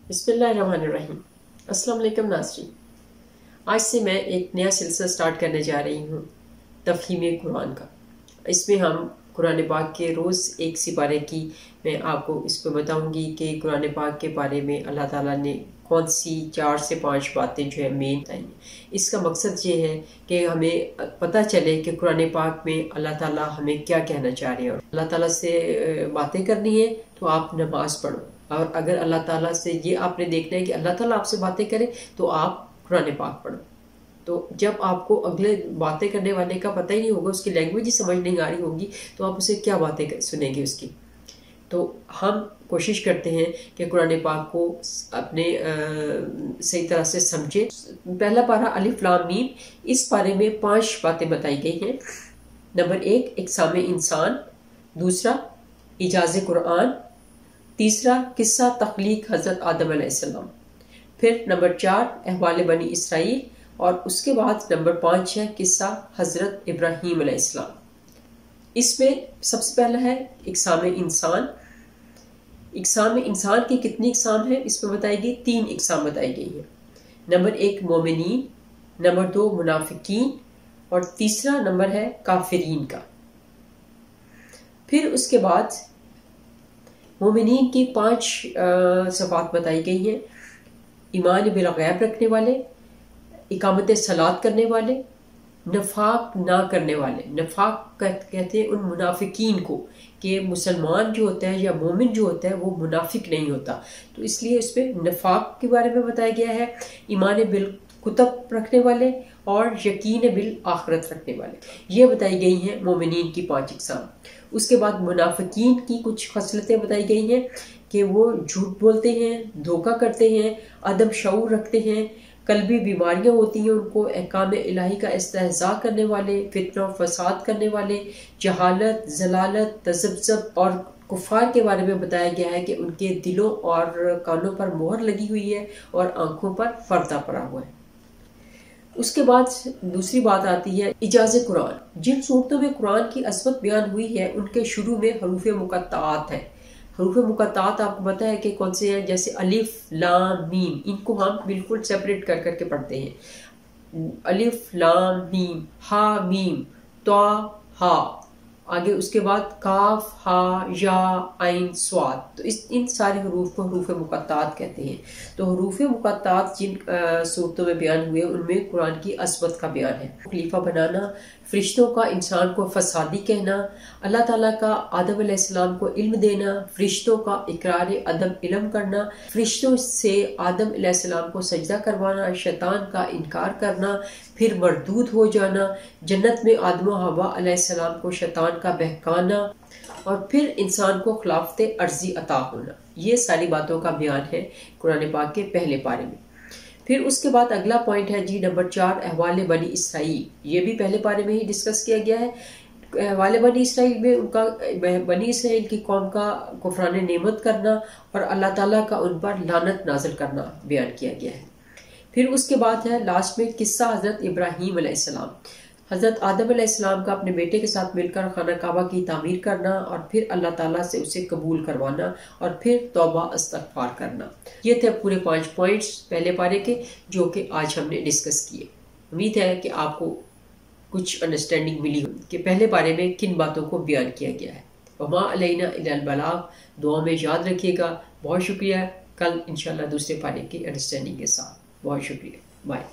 बिस्मिल्लाहिर्रहमानिर्रहीम। अस्सलाम वालेकुम नाज़रीन। आज से मैं एक नया सिलसिला स्टार्ट करने जा रही हूँ तफ़हीम कुरान का। इसमें हम कुरान पाक के रोज़ एक सिपारे की मैं आपको इस पर बताऊँगी कि कुरान पाक के बारे में अल्लाह ताला ने कौन सी 4 से 5 बातें जो है मेन बताई। इसका मकसद ये है कि हमें पता चले कि कुरान पाक में अल्लाह ताला हमें क्या कहना चाह रहे हैं। अल्लाह ताला से बातें करनी है तो आप नमाज पढ़ो, और अगर अल्लाह ताला से ये आपने देखना है कि अल्लाह ताला आपसे बातें करे तो आप कुरान पाक पढ़ो। तो जब आपको अगले बातें करने वाले का पता ही नहीं होगा, उसकी लैंग्वेज ही समझ नहीं आ रही होगी, तो आप उसे क्या बातें सुनेंगे उसकी। तो हम कोशिश करते हैं कि कुरान पाक को अपने सही तरह से समझें। पहला पारा अलिफ लाम मीम, इस पारे में 5 बातें बताई गई हैं। नंबर 1 इक़साम इंसान, दूसरा इजाज़ कुरान, तीसरा किस्सा तख्लीक हज़रत आदम अलैहिस्सलाम, फिर नंबर 4 अहवाल बनी इसराइल, और उसके बाद नंबर 5 है किस्सा हज़रत इब्राहीम अलैहिस्सलाम। इसमें सबसे पहला है इक़साम इंसान। इक़साम इंसान की कितनी इक़साम है इसमें बताई गई, 3 इक़साम बताई गई है। नंबर 1 मोमिनीन, नंबर 2 मुनाफिकीन, और तीसरा नंबर है काफिरीन का। फिर उसके बाद मोमिनीन की 5 सिफ़ात बताई गई हैं। ईमान बिल गैब रखने वाले, इकामत सलात करने वाले, नफाक ना करने वाले। नफाक कहते हैं उन मुनाफिकीन को कि मुसलमान जो होता है या मोमिन जो होता है वो मुनाफिक नहीं होता, तो इसलिए इस पर नफाक के बारे में बताया गया है। ईमान बिल कुतब रखने वाले और यकीन बिल आखरत रखने वाले, ये बताई गई हैं मोमिनीन की 5 इक़साम। उसके बाद मुनाफिकीन की कुछ खसलतें बताई गई हैं कि वो झूठ बोलते हैं, धोखा करते हैं, अदम शऊर रखते हैं, कल्बी बीमारियां होती हैं उनको, अहकाम इलाही का इस्तेहज़ा करने वाले, फितना फसाद करने वाले, जहालत, जलालत, तज़ब्ज़ब, और कुफ़ार के बारे में बताया गया है कि उनके दिलों और कानों पर मोहर लगी हुई है और आंखों पर पर्दा पड़ा हुआ है। उसके बाद दूसरी बात आती है इजाज़ कुरान। जिन सूरतों में कुरान की अज़मत बयान हुई है उनके शुरू में हरूफ मुक़त्ताआत है। हरूफ मुक़त्ताआत आपको पता है कि कौन से हैं, जैसे अलिफ लाम मीम, इनको हम बिल्कुल सेपरेट कर करके पढ़ते हैं। अलिफ लाम मीम, हा मीम, ता हा, आगे उसके बाद काफ हा या आइन स्वाद, तो इन सारे हरूफ को हरूफ मुक़त्ताआत कहते हैं। तो हरूफ मुक़त्ताआत जिन सूरतों में बयान हुए उनमें कुरान की अज़मत का बयान है। खलीफा बनाना, फरिश्तों का इंसान को फसादी कहना, अल्लाह ताला का आदम अलैहिस्सलाम को इल्म देना, फरिश्तों का इकरार अदम इल्म करना, फरिश्तों से आदम अलैहिस्सलाम को सजदा करवाना, शैतान का इनकार करना, फिर मरदूद हो जाना, जन्नत में आदम व हवा अलैहिस्सलाम को शैतान का बहकाना, और फिर इंसान को खिलाफत अर्जी अता होना। ये सारी बातों का बयान है कुरान पाक के पहले पारे में। फिर उसके बाद अगला पॉइंट है जी नंबर 4 अहवाल बनी इसराइल। ये भी पहले पारे में ही डिस्कस किया गया है। अहवाल बनी इसराइल में उनका बनी इसराइल की कौम का कुफरान नेमत करना और अल्लाह ताला का उन पर लानत नाज़िल करना बयान किया गया है। फिर उसके बाद है लास्ट में किस्सा हज़रत इब्राहीम अलैहिस्सलाम। हज़रत आदम अलैहिस्सलाम का अपने बेटे के साथ मिलकर खाना काबा की तामीर करना और फिर अल्लाह ताला से उसे कबूल करवाना और फिर तौबा इस्तग़फ़ार करना। ये थे पूरे 5 पॉइंट्स पहले पारे के जो कि आज हमने डिस्कस किए। उम्मीद है कि आपको कुछ अंडरस्टैंडिंग मिली हो कि पहले पारे में किन बातों को बयान किया गया है। वमा अलैना इल्लल बलाग, दुआ में याद रखिएगा। बहुत शुक्रिया। कल इंशाल्लाह दूसरे पारे की अंडरस्टैंडिंग के साथ। बहुत शुक्रिया। बाय।